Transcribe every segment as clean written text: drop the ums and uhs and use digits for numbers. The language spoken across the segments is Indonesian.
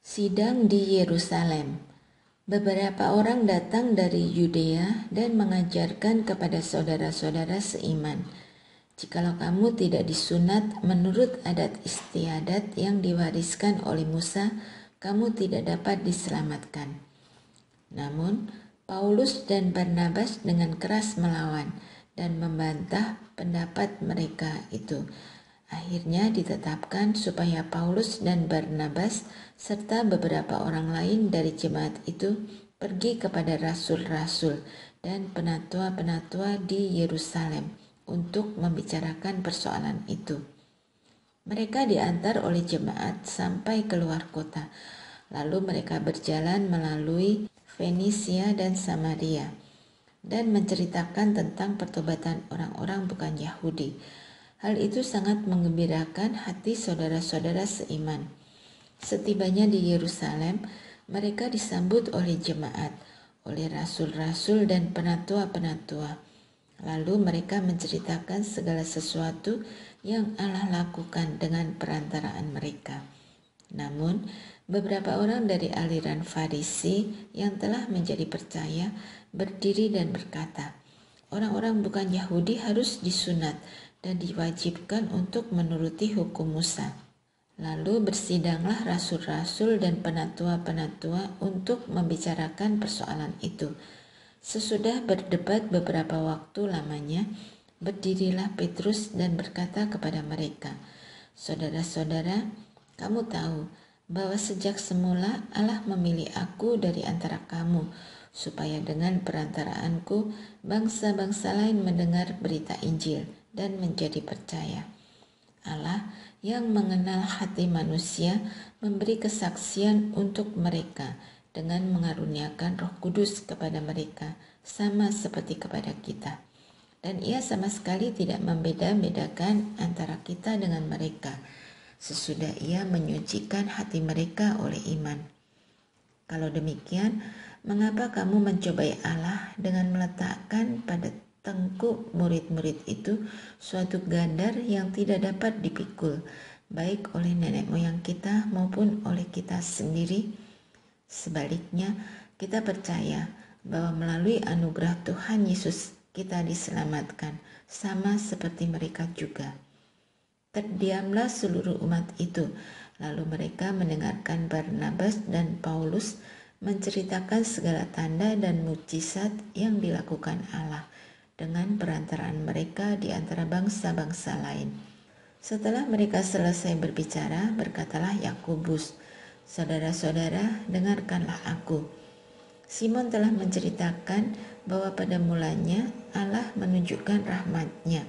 Sidang di Yerusalem. Beberapa orang datang dari Yudea dan mengajarkan kepada saudara-saudara seiman, "Jikalau kamu tidak disunat menurut adat istiadat yang diwariskan oleh Musa, kamu tidak dapat diselamatkan." Namun, Paulus dan Barnabas dengan keras melawan dan membantah pendapat mereka itu. Akhirnya ditetapkan supaya Paulus dan Barnabas serta beberapa orang lain dari jemaat itu pergi kepada rasul-rasul dan penatua-penatua di Yerusalem untuk membicarakan persoalan itu. Mereka diantar oleh jemaat sampai keluar kota, lalu mereka berjalan melalui Fenisia dan Samaria dan menceritakan tentang pertobatan orang-orang bukan Yahudi. Hal itu sangat menggembirakan hati saudara-saudara seiman. Setibanya di Yerusalem, mereka disambut oleh jemaat, oleh rasul-rasul dan penatua-penatua. Lalu mereka menceritakan segala sesuatu yang Allah lakukan dengan perantaraan mereka. Namun, beberapa orang dari aliran Farisi yang telah menjadi percaya berdiri dan berkata, "Orang-orang bukan Yahudi harus disunat dan diwajibkan untuk menuruti hukum Musa." Lalu bersidanglah rasul-rasul dan penatua-penatua untuk membicarakan persoalan itu. Sesudah berdebat beberapa waktu lamanya, berdirilah Petrus dan berkata kepada mereka, "Saudara-saudara, kamu tahu bahwa sejak semula Allah memilih aku dari antara kamu, supaya dengan perantaraanku bangsa-bangsa lain mendengar berita Injil dan menjadi percaya. Allah yang mengenal hati manusia memberi kesaksian untuk mereka dengan mengaruniakan Roh Kudus kepada mereka sama seperti kepada kita. Dan Ia sama sekali tidak membeda-bedakan antara kita dengan mereka, sesudah Ia menyucikan hati mereka oleh iman. Kalau demikian, mengapa kamu mencobai Allah dengan meletakkan pada tengkuk murid-murid itu suatu gandar yang tidak dapat dipikul, baik oleh nenek moyang kita maupun oleh kita sendiri? Sebaliknya, kita percaya bahwa melalui anugerah Tuhan Yesus kita diselamatkan, sama seperti mereka juga." Terdiamlah seluruh umat itu, lalu mereka mendengarkan Barnabas dan Paulus menceritakan segala tanda dan mukjizat yang dilakukan Allah dengan perantaraan mereka di antara bangsa-bangsa lain. Setelah mereka selesai berbicara, berkatalah Yakobus, "Saudara-saudara, dengarkanlah aku. Simon telah menceritakan bahwa pada mulanya Allah menunjukkan rahmat-Nya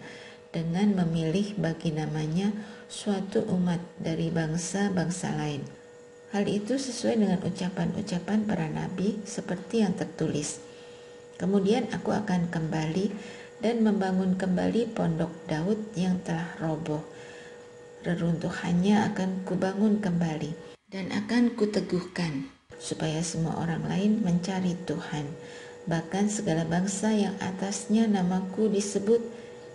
dengan memilih bagi namanya suatu umat dari bangsa-bangsa lain. Hal itu sesuai dengan ucapan-ucapan para nabi seperti yang tertulis. Kemudian aku akan kembali dan membangun kembali pondok Daud yang telah roboh. Reruntuhannya akan kubangun kembali dan akan kuteguhkan, supaya semua orang lain mencari Tuhan, bahkan segala bangsa yang atasnya namaku disebut.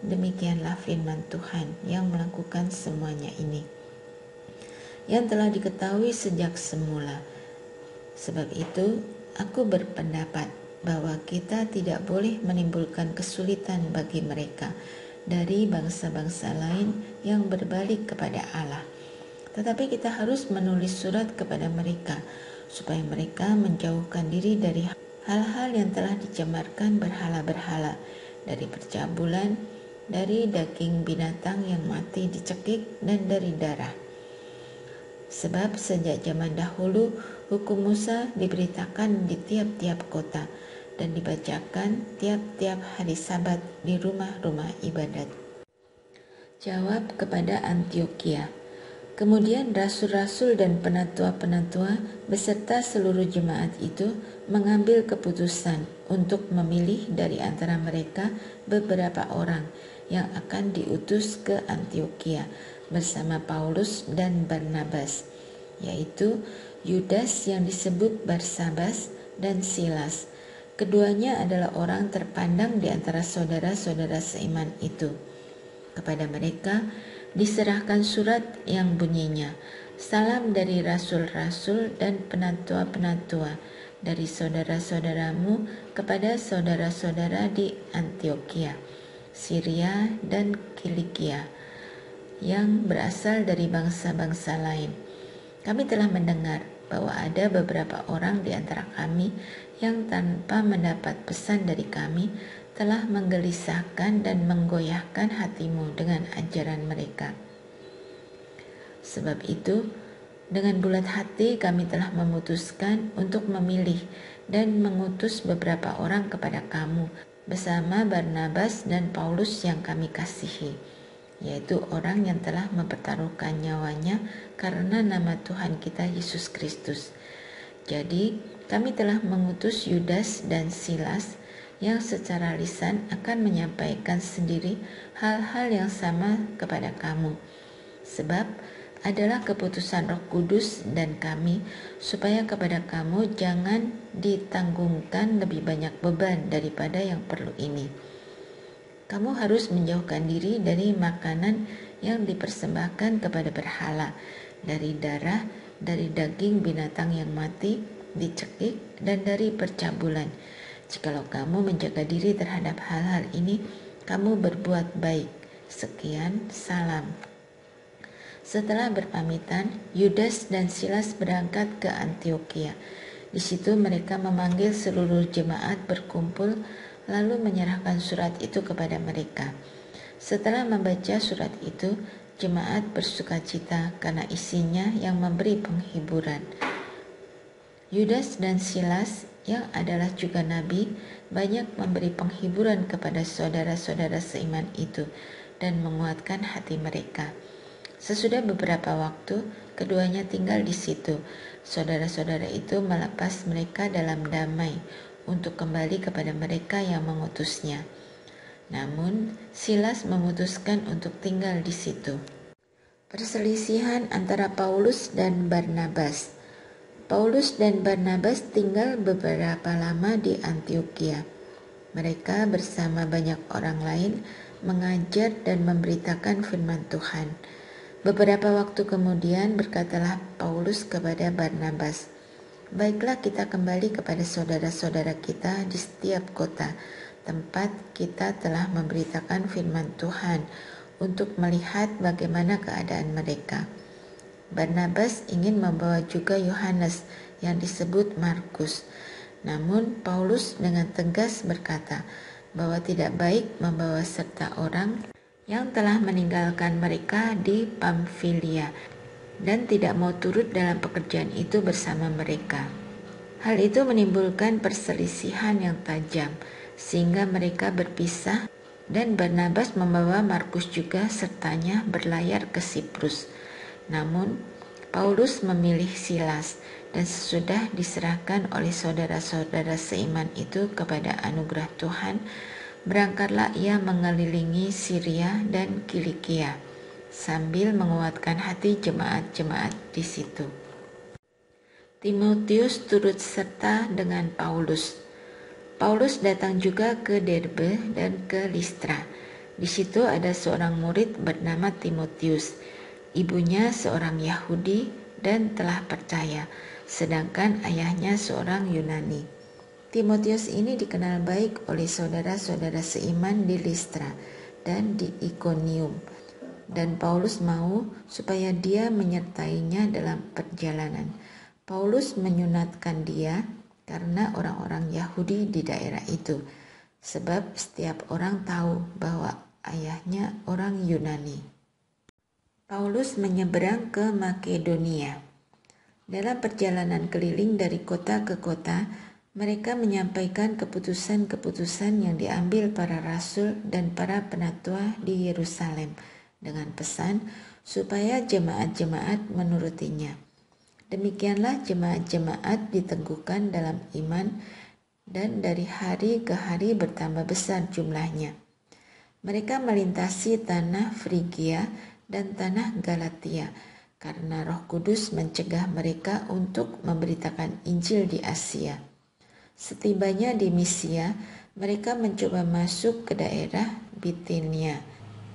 Demikianlah firman Tuhan yang melakukan semuanya ini, yang telah diketahui sejak semula. Sebab itu, aku berpendapat bahwa kita tidak boleh menimbulkan kesulitan bagi mereka dari bangsa-bangsa lain yang berbalik kepada Allah. Tetapi kita harus menulis surat kepada mereka, supaya mereka menjauhkan diri dari hal-hal yang telah dicemarkan berhala-berhala, dari percabulan, dari daging binatang yang mati dicekik, dan dari darah. Sebab sejak zaman dahulu hukum Musa diberitakan di tiap-tiap kota dan dibacakan tiap-tiap hari Sabat di rumah-rumah ibadat." Jawab kepada Antiokhia. Kemudian rasul-rasul dan penatua-penatua beserta seluruh jemaat itu mengambil keputusan untuk memilih dari antara mereka beberapa orang yang akan diutus ke Antiokhia bersama Paulus dan Barnabas, yaitu Yudas yang disebut Barsabas dan Silas. Keduanya adalah orang terpandang di antara saudara-saudara seiman itu. Kepada mereka diserahkan surat yang bunyinya, Salam dari rasul-rasul dan penatua-penatua dari saudara-saudaramu kepada saudara-saudara di Antioquia, Syria dan Kilikia yang berasal dari bangsa-bangsa lain. Kami telah mendengar bahwa ada beberapa orang di antara kami yang tanpa mendapat pesan dari kami telah menggelisahkan dan menggoyahkan hatimu dengan ajaran mereka. Sebab itu, dengan bulat hati kami telah memutuskan untuk memilih dan mengutus beberapa orang kepada kamu bersama Barnabas dan Paulus yang kami kasihi, yaitu orang yang telah mempertaruhkan nyawanya karena nama Tuhan kita Yesus Kristus. Jadi, kami telah mengutus Yudas dan Silas yang secara lisan akan menyampaikan sendiri hal-hal yang sama kepada kamu. Sebab adalah keputusan Roh Kudus dan kami, supaya kepada kamu jangan ditanggungkan lebih banyak beban daripada yang perlu ini. Kamu harus menjauhkan diri dari makanan yang dipersembahkan kepada berhala, dari darah, dari daging binatang yang mati, dicekik, dan dari percabulan. Jikalau kamu menjaga diri terhadap hal-hal ini, kamu berbuat baik. Sekian, salam. Setelah berpamitan, Yudas dan Silas berangkat ke Antioquia. Di situ mereka memanggil seluruh jemaat berkumpul, lalu menyerahkan surat itu kepada mereka. Setelah membaca surat itu, jemaat bersukacita karena isinya yang memberi penghiburan. Yudas dan Silas, yang adalah juga nabi, banyak memberi penghiburan kepada saudara-saudara seiman itu dan menguatkan hati mereka. Sesudah beberapa waktu, keduanya tinggal di situ. Saudara-saudara itu melepas mereka dalam damai untuk kembali kepada mereka yang mengutusnya. Namun, Silas memutuskan untuk tinggal di situ. Perselisihan antara Paulus dan Barnabas. Paulus dan Barnabas tinggal beberapa lama di Antioquia. Mereka bersama banyak orang lain mengajar dan memberitakan firman Tuhan. Beberapa waktu kemudian berkatalah Paulus kepada Barnabas, "Baiklah kita kembali kepada saudara-saudara kita di setiap kota, tempat kita telah memberitakan firman Tuhan untuk melihat bagaimana keadaan mereka." Barnabas ingin membawa juga Yohanes yang disebut Markus. Namun Paulus dengan tegas berkata bahwa tidak baik membawa serta orang yang telah meninggalkan mereka di Pamfilia dan tidak mau turut dalam pekerjaan itu bersama mereka. Hal itu menimbulkan perselisihan yang tajam, sehingga mereka berpisah dan Barnabas membawa Markus juga sertanya berlayar ke Siprus. Namun, Paulus memilih Silas dan sesudah diserahkan oleh saudara-saudara seiman itu kepada anugerah Tuhan, berangkatlah ia mengelilingi Syria dan Kilikia sambil menguatkan hati jemaat-jemaat di situ. Timotius turut serta dengan Paulus. Paulus datang juga ke Derbe dan ke Listra. Di situ ada seorang murid bernama Timotius. Ibunya seorang Yahudi dan telah percaya, sedangkan ayahnya seorang Yunani. Timotius ini dikenal baik oleh saudara-saudara seiman di Listra dan di Ikonium, dan Paulus mau supaya dia menyertainya dalam perjalanan. Paulus menyunatkan dia karena orang-orang Yahudi di daerah itu, sebab setiap orang tahu bahwa ayahnya orang Yunani. Paulus menyeberang ke Makedonia. Dalam perjalanan keliling dari kota ke kota, mereka menyampaikan keputusan-keputusan yang diambil para rasul dan para penatua di Yerusalem dengan pesan supaya jemaat-jemaat menurutinya. Demikianlah jemaat-jemaat diteguhkan dalam iman dan dari hari ke hari bertambah besar jumlahnya. Mereka melintasi tanah Frigia dan tanah Galatia karena Roh Kudus mencegah mereka untuk memberitakan Injil di Asia. Setibanya di Misia, mereka mencoba masuk ke daerah Bitinia,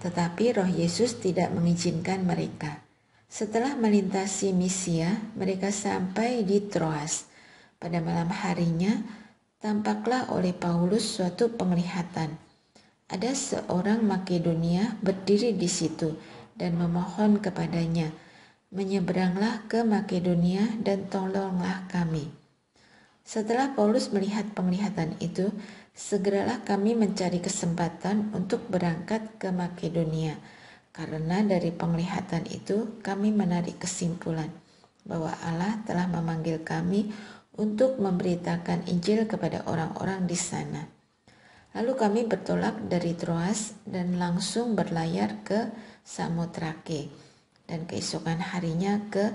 tetapi Roh Yesus tidak mengizinkan mereka. Setelah melintasi Misia, mereka sampai di Troas. Pada malam harinya, tampaklah oleh Paulus suatu penglihatan. Ada seorang Makedonia berdiri di situ dan memohon kepadanya, "Menyeberanglah ke Makedonia dan tolonglah kami." Setelah Paulus melihat penglihatan itu, segeralah kami mencari kesempatan untuk berangkat ke Makedonia, karena dari penglihatan itu kami menarik kesimpulan bahwa Allah telah memanggil kami untuk memberitakan Injil kepada orang-orang di sana. Lalu kami bertolak dari Troas dan langsung berlayar ke Samotrake dan keesokan harinya ke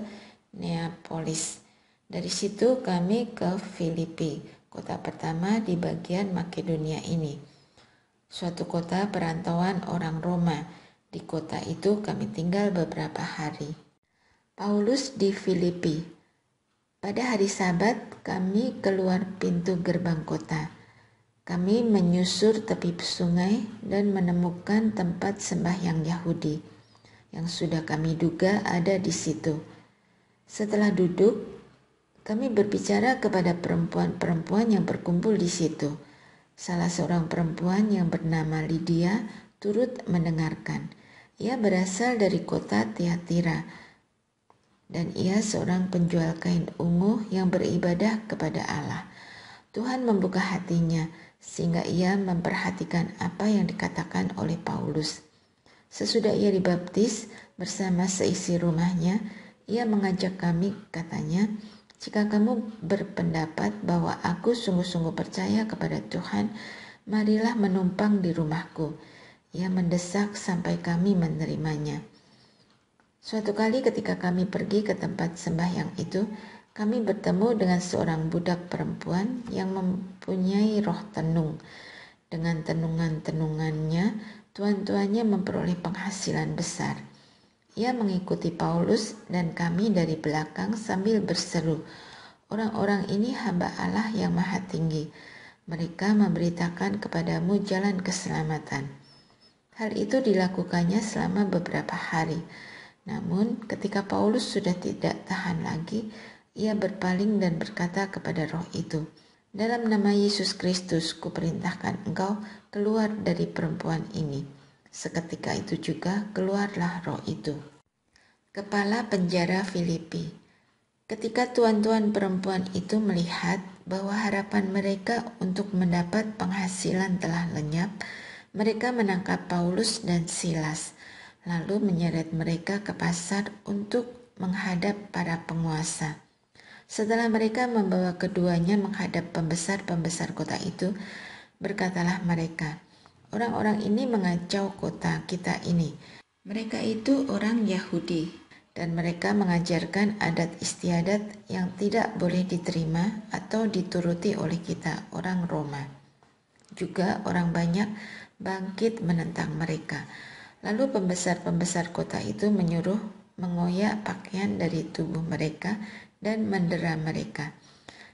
Neapolis. Dari situ kami ke Filipi, kota pertama di bagian Makedonia ini, suatu kota perantauan orang Roma. Di kota itu kami tinggal beberapa hari. Paulus di Filipi. Pada hari Sabat kami keluar pintu gerbang kota. Kami menyusur tepi sungai dan menemukan tempat sembahyang Yahudi yang sudah kami duga ada di situ. Setelah duduk, kami berbicara kepada perempuan-perempuan yang berkumpul di situ. Salah seorang perempuan yang bernama Lydia turut mendengarkan. Ia berasal dari kota Tiatira dan ia seorang penjual kain ungu yang beribadah kepada Allah. Tuhan membuka hatinya sehingga ia memperhatikan apa yang dikatakan oleh Paulus. Sesudah ia dibaptis bersama seisi rumahnya, ia mengajak kami, katanya, "Jika kamu berpendapat bahwa aku sungguh-sungguh percaya kepada Tuhan, marilah menumpang di rumahku." Ia mendesak sampai kami menerimanya. Suatu kali ketika kami pergi ke tempat sembahyang itu, kami bertemu dengan seorang budak perempuan yang mempunyai roh tenung. Dengan tenungan-tenungannya, tuan-tuannya memperoleh penghasilan besar. Ia mengikuti Paulus dan kami dari belakang sambil berseru, "Orang-orang ini hamba Allah yang Maha Tinggi. Mereka memberitakan kepadamu jalan keselamatan." Hal itu dilakukannya selama beberapa hari. Namun ketika Paulus sudah tidak tahan lagi, ia berpaling dan berkata kepada roh itu, "Dalam nama Yesus Kristus kuperintahkan engkau keluar dari perempuan ini." Seketika itu juga keluarlah roh itu. Kepala penjara Filipi. Ketika tuan-tuan perempuan itu melihat bahwa harapan mereka untuk mendapat penghasilan telah lenyap, mereka menangkap Paulus dan Silas, lalu menyeret mereka ke pasar untuk menghadap para penguasa. Setelah mereka membawa keduanya menghadap pembesar-pembesar kota itu, berkatalah mereka, "Orang-orang ini mengacau kota kita ini. Mereka itu orang Yahudi, dan mereka mengajarkan adat istiadat yang tidak boleh diterima atau dituruti oleh kita, orang Roma." Juga orang banyak bangkit menentang mereka. Lalu pembesar-pembesar kota itu menyuruh mengoyak pakaian dari tubuh mereka dan mendera mereka.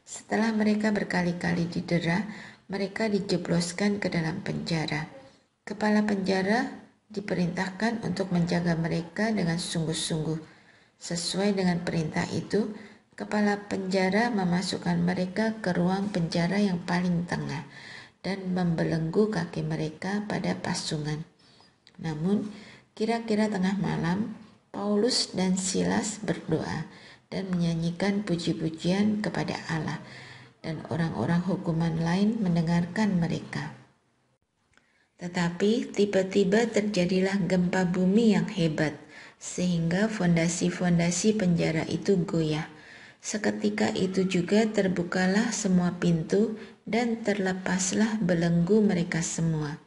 Setelah mereka berkali-kali didera, mereka dijebloskan ke dalam penjara. Kepala penjara diperintahkan untuk menjaga mereka dengan sungguh-sungguh. Sesuai dengan perintah itu, kepala penjara memasukkan mereka ke ruang penjara yang paling tengah dan membelenggu kaki mereka pada pasungan. Namun, kira-kira tengah malam, Paulus dan Silas berdoa dan menyanyikan puji-pujian kepada Allah, dan orang-orang hukuman lain mendengarkan mereka. Tetapi tiba-tiba terjadilah gempa bumi yang hebat, sehingga fondasi-fondasi penjara itu goyah. Seketika itu juga terbukalah semua pintu dan terlepaslah belenggu mereka semua.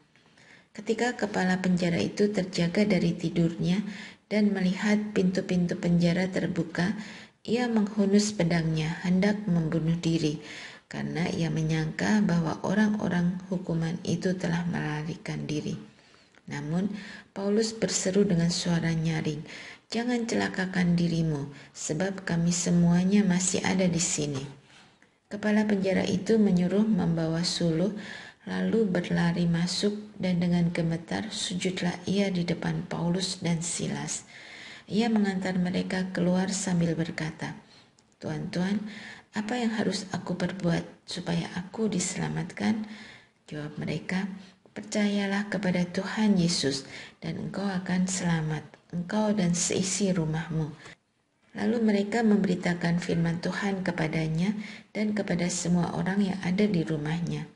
Ketika kepala penjara itu terjaga dari tidurnya dan melihat pintu-pintu penjara terbuka, ia menghunus pedangnya hendak membunuh diri, karena ia menyangka bahwa orang-orang hukuman itu telah melarikan diri. Namun Paulus berseru dengan suara nyaring, "Jangan celakakan dirimu, sebab kami semuanya masih ada di sini." Kepala penjara itu menyuruh membawa suluh, lalu berlari masuk dan dengan gemetar sujudlah ia di depan Paulus dan Silas. Ia mengantar mereka keluar sambil berkata, "Tuan, Tuan, apa yang harus aku perbuat supaya aku diselamatkan?" Jawab mereka, "Percayalah kepada Tuhan Yesus dan engkau akan selamat, engkau dan seisi rumahmu." Lalu mereka memberitakan firman Tuhan kepadanya dan kepada semua orang yang ada di rumahnya.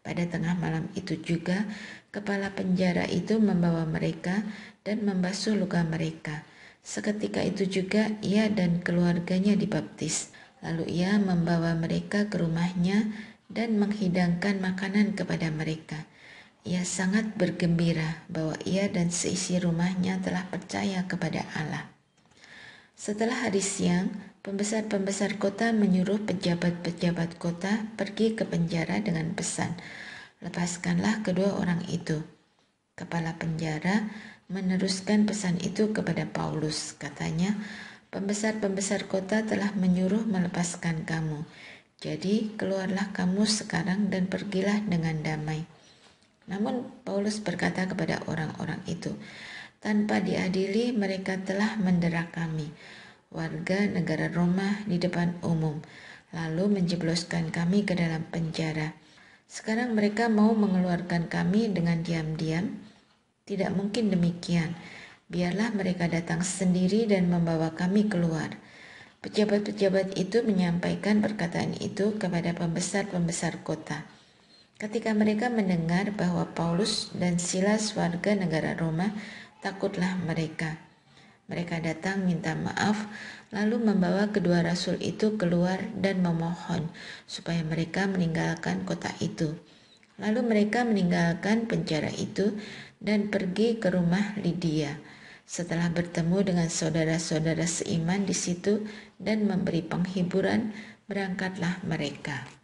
Pada tengah malam itu juga, kepala penjara itu membawa mereka dan membasuh luka mereka. Seketika itu juga ia dan keluarganya dibaptis. Lalu ia membawa mereka ke rumahnya dan menghidangkan makanan kepada mereka. Ia sangat bergembira bahwa ia dan seisi rumahnya telah percaya kepada Allah. Setelah hari siang, pembesar-pembesar kota menyuruh pejabat-pejabat kota pergi ke penjara dengan pesan, "Lepaskanlah kedua orang itu." Kepala penjara meneruskan pesan itu kepada Paulus. Katanya, "Pembesar-pembesar kota telah menyuruh melepaskan kamu. Jadi keluarlah kamu sekarang dan pergilah dengan damai." Namun Paulus berkata kepada orang-orang itu, "Tanpa diadili mereka telah mendera kami, warga negara Roma, di depan umum, lalu menjebloskan kami ke dalam penjara. Sekarang mereka mau mengeluarkan kami dengan diam-diam? Tidak mungkin demikian. Biarlah mereka datang sendiri dan membawa kami keluar." Pejabat-pejabat itu menyampaikan perkataan itu kepada pembesar-pembesar kota. Ketika mereka mendengar bahwa Paulus dan Silas warga negara Roma, takutlah mereka. Mereka datang minta maaf, lalu membawa kedua rasul itu keluar dan memohon supaya mereka meninggalkan kota itu. Lalu mereka meninggalkan penjara itu dan pergi ke rumah Lydia. Setelah bertemu dengan saudara-saudara seiman di situ dan memberi penghiburan, berangkatlah mereka.